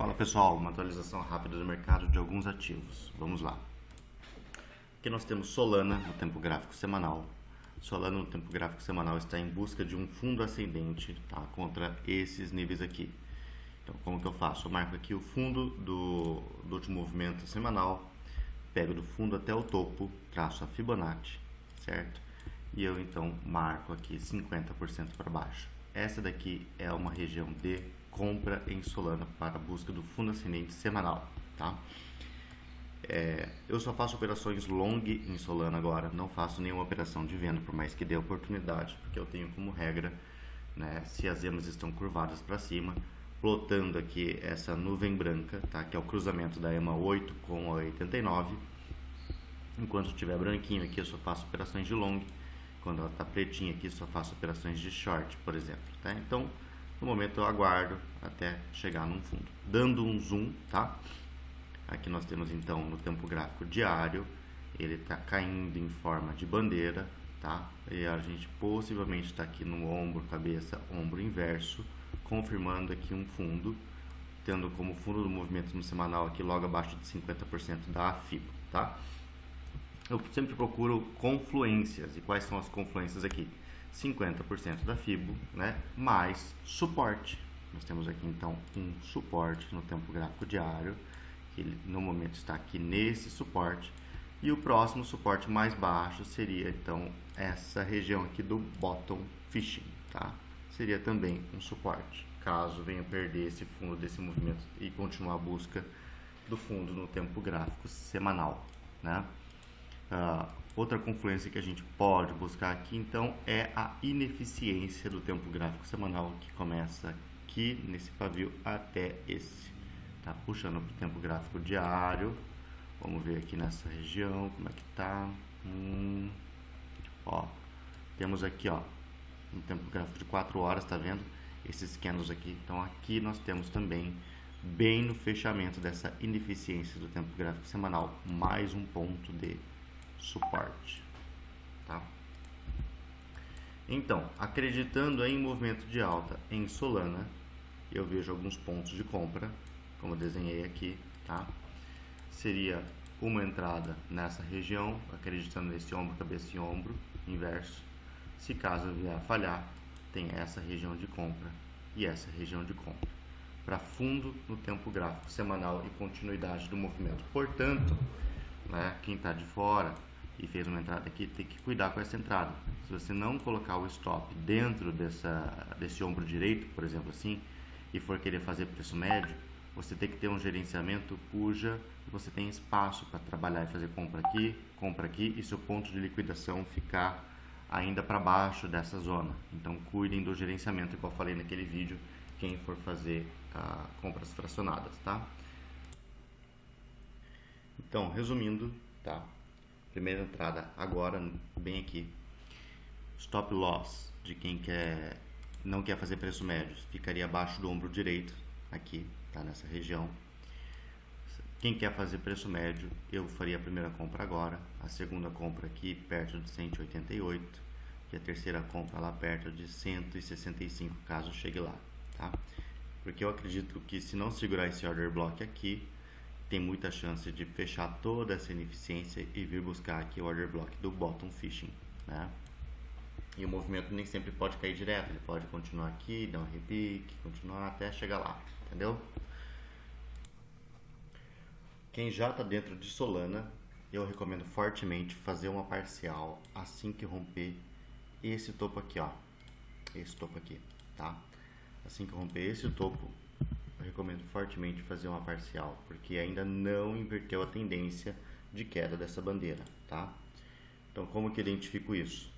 Fala pessoal, uma atualização rápida do mercado de alguns ativos. Vamos lá. Aqui nós temos Solana no tempo gráfico semanal. Solana no tempo gráfico semanal está em busca de um fundo ascendente, tá, contra esses níveis aqui. Então, como que eu faço? Eu marco aqui o fundo do último movimento semanal, pego do fundo até o topo, traço a Fibonacci, certo? E eu então marco aqui 50% para baixo. Essa daqui é uma região de compra em Solana para a busca do fundo ascendente semanal, tá? Eu só faço operações long em Solana agora, não faço nenhuma operação de venda, por mais que dê oportunidade, porque eu tenho como regra, né, se as EMAs estão curvadas para cima, plotando aqui essa nuvem branca, tá, que é o cruzamento da EMA 8 com a 89, enquanto estiver branquinho aqui eu só faço operações de long, quando ela está pretinha aqui só faço operações de short, por exemplo, tá? Então, no momento eu aguardo até chegar num fundo. Dando um zoom, tá? Aqui nós temos então no tempo gráfico diário, ele está caindo em forma de bandeira, tá? E a gente possivelmente está aqui no ombro, cabeça, ombro inverso, confirmando aqui um fundo, tendo como fundo do movimento no semanal aqui logo abaixo de 50% da FIBO, tá? Eu sempre procuro confluências. E quais são as confluências aqui? 50% da FIBO, né? Mais suporte. Nós temos aqui então um suporte no tempo gráfico diário, que ele, no momento está aqui nesse suporte. E o próximo suporte mais baixo seria então essa região aqui do bottom fishing, tá? Seria também um suporte, caso venha perder esse fundo desse movimento e continuar a busca do fundo no tempo gráfico semanal, né? Outra confluência que a gente pode buscar aqui então é a ineficiência do tempo gráfico semanal, que começa aqui nesse pavio até esse, tá? Puxando para o tempo gráfico diário, vamos ver aqui nessa região como é que tá. Ó, temos aqui, ó, no tempo gráfico de 4 horas, tá vendo esses candles aqui? Então aqui nós temos também, bem no fechamento dessa ineficiência do tempo gráfico semanal, mais um ponto de suporte, tá? Então, acreditando em movimento de alta em Solana, eu vejo alguns pontos de compra, como eu desenhei aqui, tá? Seria uma entrada nessa região, acreditando nesse ombro, cabeça e ombro inverso. Se caso vier a falhar, tem essa região de compra e essa região de compra para fundo no tempo gráfico semanal e continuidade do movimento. Portanto, né, quem está de fora e fez uma entrada aqui, tem que cuidar com essa entrada. Se você não colocar o stop dentro desse ombro direito, por exemplo assim, e for querer fazer preço médio, você tem que ter um gerenciamento cuja você tem espaço para trabalhar e fazer compra aqui, e seu ponto de liquidação ficar ainda para baixo dessa zona. Então cuidem do gerenciamento, igual eu falei naquele vídeo, quem for fazer compras fracionadas, tá? Então, resumindo, tá? Primeira entrada agora, bem aqui. Stop loss de quem não quer fazer preço médio, ficaria abaixo do ombro direito, aqui, tá? Nessa região. Quem quer fazer preço médio, eu faria a primeira compra agora, a segunda compra aqui perto de 188 e a terceira compra lá perto de 165, caso chegue lá, tá? Porque eu acredito que se não segurar esse order block aqui, tem muita chance de fechar toda essa ineficiência e vir buscar aqui o order block do bottom fishing, né? E o movimento nem sempre pode cair direto, ele pode continuar aqui, dar um repique, continuar até chegar lá, entendeu? Quem já está dentro de Solana, eu recomendo fortemente fazer uma parcial assim que romper esse topo aqui, ó, esse topo aqui, tá? Assim que romper esse topo, eu recomendo fortemente fazer uma parcial, porque ainda não inverteu a tendência de queda dessa bandeira, tá? Então, como que eu identifico isso?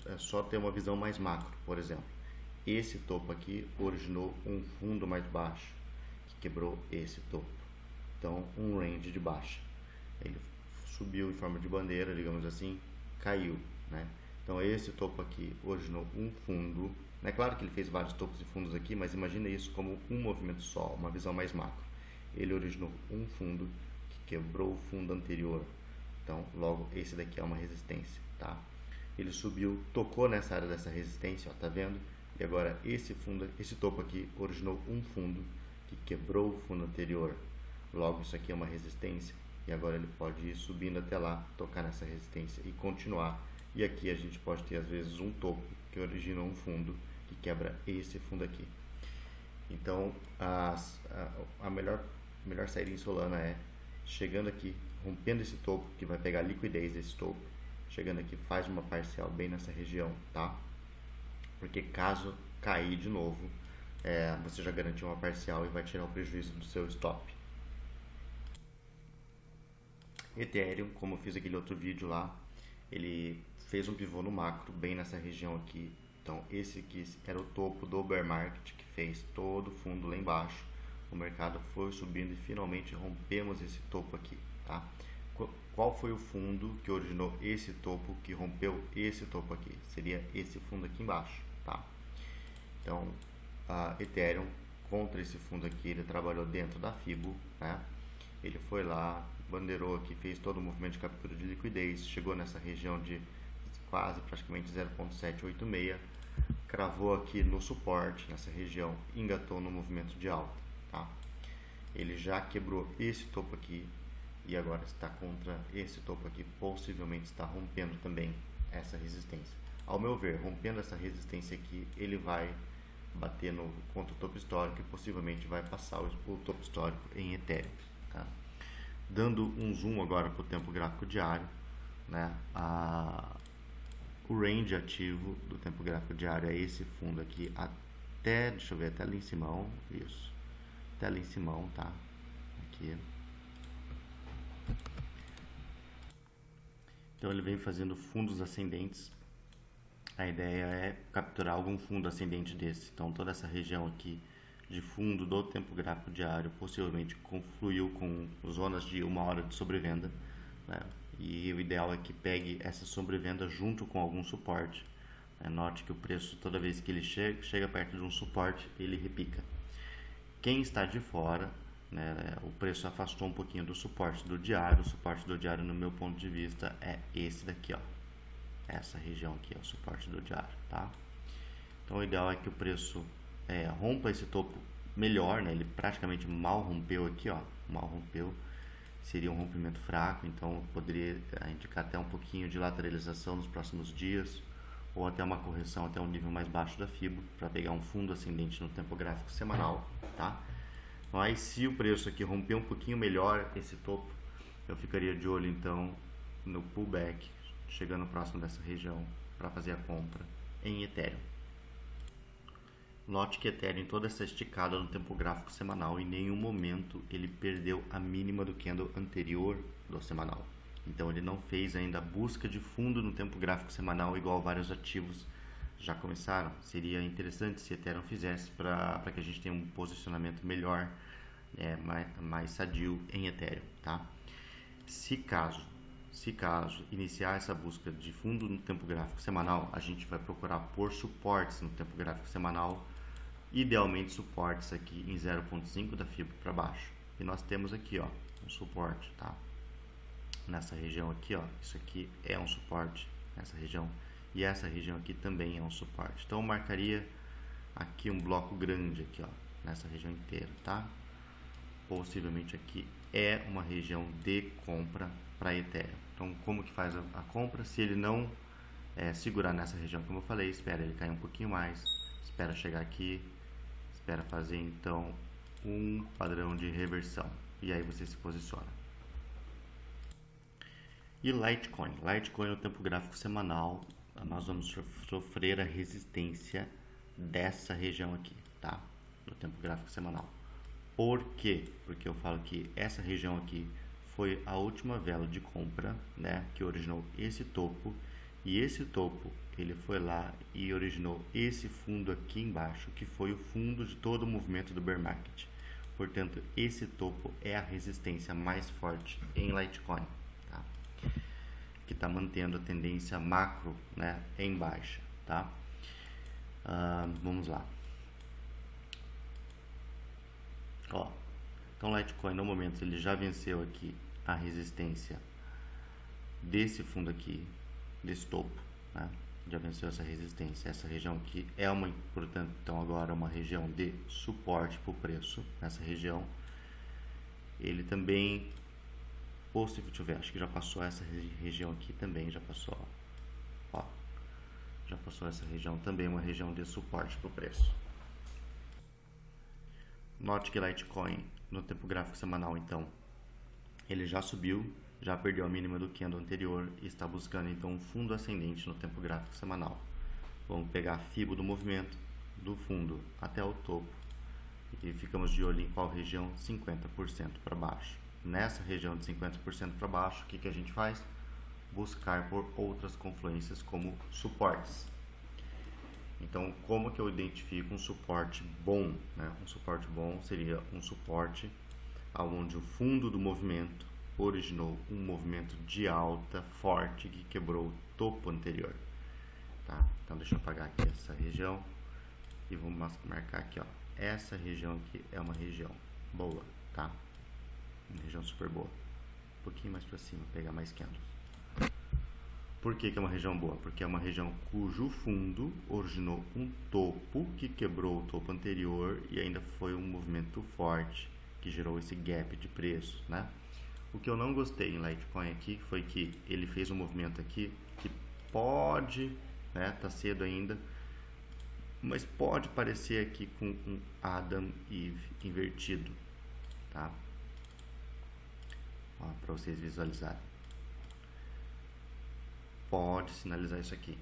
É só ter uma visão mais macro. Por exemplo, esse topo aqui originou um fundo mais baixo, que quebrou esse topo. Então, um range de baixa. Ele subiu em forma de bandeira, digamos assim, caiu, né? Então, esse topo aqui originou um fundo. É claro que ele fez vários topos e fundos aqui, mas imagine isso como um movimento só, uma visão mais macro. Ele originou um fundo que quebrou o fundo anterior. Então, logo, esse daqui é uma resistência, tá? Ele subiu, tocou nessa área dessa resistência, ó, tá vendo? E agora esse topo aqui originou um fundo que quebrou o fundo anterior, logo isso aqui é uma resistência, e agora ele pode ir subindo até lá, tocar nessa resistência e continuar. E aqui a gente pode ter às vezes um topo que origina um fundo que quebra esse fundo aqui. Então a melhor saída em Solana é chegando aqui, rompendo esse topo, que vai pegar a liquidez desse topo, chegando aqui, faz uma parcial bem nessa região, tá? Porque caso cair de novo, você já garantiu uma parcial e vai tirar o prejuízo do seu stop. Ethereum, como eu fiz aquele outro vídeo lá, ele fez um pivô no macro, bem nessa região aqui. Então esse aqui era o topo do bear market, que fez todo o fundo lá embaixo. O mercado foi subindo e finalmente rompemos esse topo aqui, tá? Qual foi o fundo que originou esse topo, que rompeu esse topo aqui? Seria esse fundo aqui embaixo, tá? Então, a Ethereum, contra esse fundo aqui, ele trabalhou dentro da FIBO, né? Ele foi lá, bandeirou aqui, fez todo o movimento de captura de liquidez, chegou nessa região de quase, praticamente 0.786, cravou aqui no suporte, nessa região, engatou no movimento de alta, tá? Ele já quebrou esse topo aqui e agora está contra esse topo aqui, possivelmente está rompendo também essa resistência. Ao meu ver, rompendo essa resistência aqui, ele vai bater contra o topo histórico e possivelmente vai passar o topo histórico em Ethereum, tá? Dando um zoom agora para o tempo gráfico diário, né? O range ativo do tempo gráfico diário é esse fundo aqui até, deixa eu ver, até ali em cima, isso, até ali em cima, tá? Aqui. Então ele vem fazendo fundos ascendentes. A ideia é capturar algum fundo ascendente desse. Então toda essa região aqui de fundo do tempo gráfico diário possivelmente confluiu com zonas de 1 hora de sobrevenda, né? E o ideal é que pegue essa sobrevenda junto com algum suporte. Note que o preço, toda vez que ele chega perto de um suporte, ele repica. Quem está de fora, né, o preço afastou um pouquinho do suporte do diário. O suporte do diário, no meu ponto de vista, é esse daqui, ó. Essa região aqui é o suporte do diário, tá? Então o ideal é que o preço rompa esse topo melhor, né? Ele praticamente mal rompeu aqui, ó, mal rompeu. Seria um rompimento fraco, então poderia indicar até um pouquinho de lateralização nos próximos dias, ou até uma correção até um nível mais baixo da FIBO, para pegar um fundo ascendente no tempo gráfico semanal, tá? Mas se o preço aqui romper um pouquinho melhor esse topo, eu ficaria de olho então no pullback, chegando próximo dessa região, para fazer a compra em Ethereum. Note que Ethereum, toda essa esticada no tempo gráfico semanal, em nenhum momento ele perdeu a mínima do candle anterior do semanal. Então ele não fez ainda a busca de fundo no tempo gráfico semanal, igual vários ativos já começaram. Seria interessante se Ethereum fizesse para que a gente tenha um posicionamento melhor, mais sadio em Ethereum, tá? Se caso iniciar essa busca de fundo no tempo gráfico semanal, a gente vai procurar por suportes no tempo gráfico semanal, idealmente suportes aqui em 0.5 da FIBO para baixo. E nós temos aqui, ó, um suporte, tá? Nessa região aqui, ó, isso aqui é um suporte nessa região, e essa região aqui também é um suporte. Então eu marcaria aqui um bloco grande aqui, ó, nessa região inteira, tá? Possivelmente aqui é uma região de compra para Ethereum. Então como que faz a compra? Se ele não segurar nessa região, como eu falei, espera ele cair um pouquinho mais, espera chegar aqui, espera fazer então um padrão de reversão, e aí você se posiciona. E Litecoin no tempo gráfico semanal, nós vamos sofrer a resistência dessa região aqui, tá? No tempo gráfico semanal. Por quê? Porque eu falo que essa região aqui foi a última vela de compra, né, que originou esse topo, e esse topo ele foi lá e originou esse fundo aqui embaixo, que foi o fundo de todo o movimento do bear market. Portanto, esse topo é a resistência mais forte em Litecoin, tá? Que está mantendo a tendência macro, né, em baixa, tá? Vamos lá. Ó, então Litecoin no momento ele já venceu aqui a resistência desse fundo aqui, desse topo, né? já venceu essa resistência. Essa região aqui é uma, portanto, então agora uma região de suporte para o preço. Nessa região, ele também, se deixa eu ver, acho que já passou essa região aqui também, já passou, ó, já passou essa região também, uma região de suporte para o preço. Note que Litecoin no tempo gráfico semanal, então, ele já subiu, já perdeu a mínima do candle anterior e está buscando então um fundo ascendente no tempo gráfico semanal. Vamos pegar a FIBO do movimento do fundo até o topo e ficamos de olho em qual região? 50% para baixo. Nessa região de 50% para baixo, o que a gente faz? Buscar por outras confluências como suportes. Então, como que eu identifico um suporte bom? Né? Um suporte bom seria um suporte onde o fundo do movimento originou um movimento de alta forte que quebrou o topo anterior. Tá? Então, deixa eu apagar aqui essa região e vou marcar aqui, ó. Essa região aqui é uma região boa, tá? Uma região super boa. Um pouquinho mais para cima, pegar mais candles. Por que é uma região boa? Porque é uma região cujo fundo originou um topo que quebrou o topo anterior e ainda foi um movimento forte que gerou esse gap de preço, né? O que eu não gostei em Litecoin aqui foi que ele fez um movimento aqui que pode, né, tá cedo ainda, mas pode parecer aqui com um Adam e Eve invertido, tá? Para vocês visualizarem. Pode sinalizar isso aqui.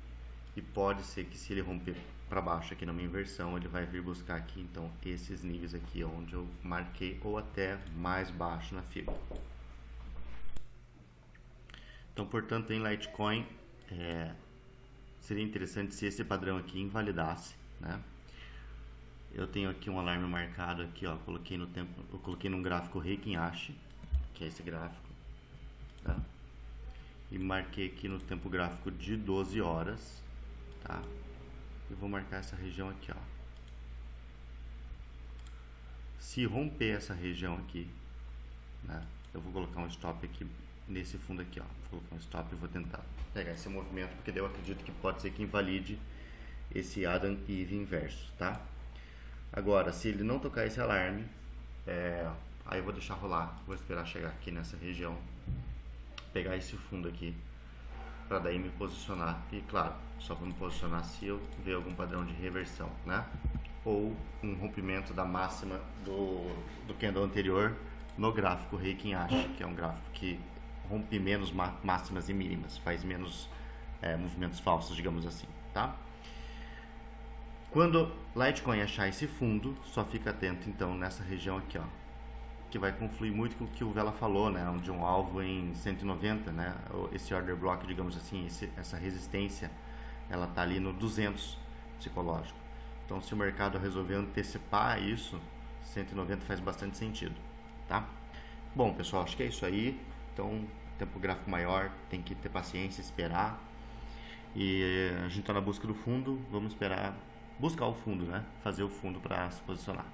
E pode ser que se ele romper para baixo aqui numa inversão, ele vai vir buscar aqui, então, esses níveis aqui onde eu marquei, ou até mais baixo na FIBO. Então, portanto, em Litecoin, seria interessante se esse padrão aqui invalidasse, né? Eu tenho aqui um alarme marcado aqui, ó, eu coloquei num gráfico Heikin Ashi, que é esse gráfico, tá? E marquei aqui no tempo gráfico de 12 horas, tá? E vou marcar essa região aqui, ó. Se romper essa região aqui, né, eu vou colocar um stop aqui nesse fundo aqui, ó. Vou colocar um stop e vou tentar pegar esse movimento, porque daí eu acredito que pode ser que invalide esse Adam e Eve inverso, tá? Agora, se ele não tocar esse alarme, aí eu vou deixar rolar, vou esperar chegar aqui nessa região, pegar esse fundo aqui, para daí me posicionar, e claro, só vou me posicionar se eu ver algum padrão de reversão, né? Ou um rompimento da máxima do candle anterior no gráfico Heikin Ashi, que é um gráfico que rompe menos máximas e mínimas, faz menos movimentos falsos, digamos assim, tá? Quando Litecoin achar esse fundo, só fica atento então nessa região aqui, ó, que vai confluir muito com o que o Vela falou, né, onde um alvo em 190, né, esse order block, digamos assim, essa resistência, ela tá ali no 200 psicológico. Então, se o mercado resolver antecipar isso, 190 faz bastante sentido, tá? Bom, pessoal, acho que é isso aí. Então, tempo gráfico maior, tem que ter paciência, esperar. E a gente está na busca do fundo, vamos esperar buscar o fundo, né? Fazer o fundo para se posicionar.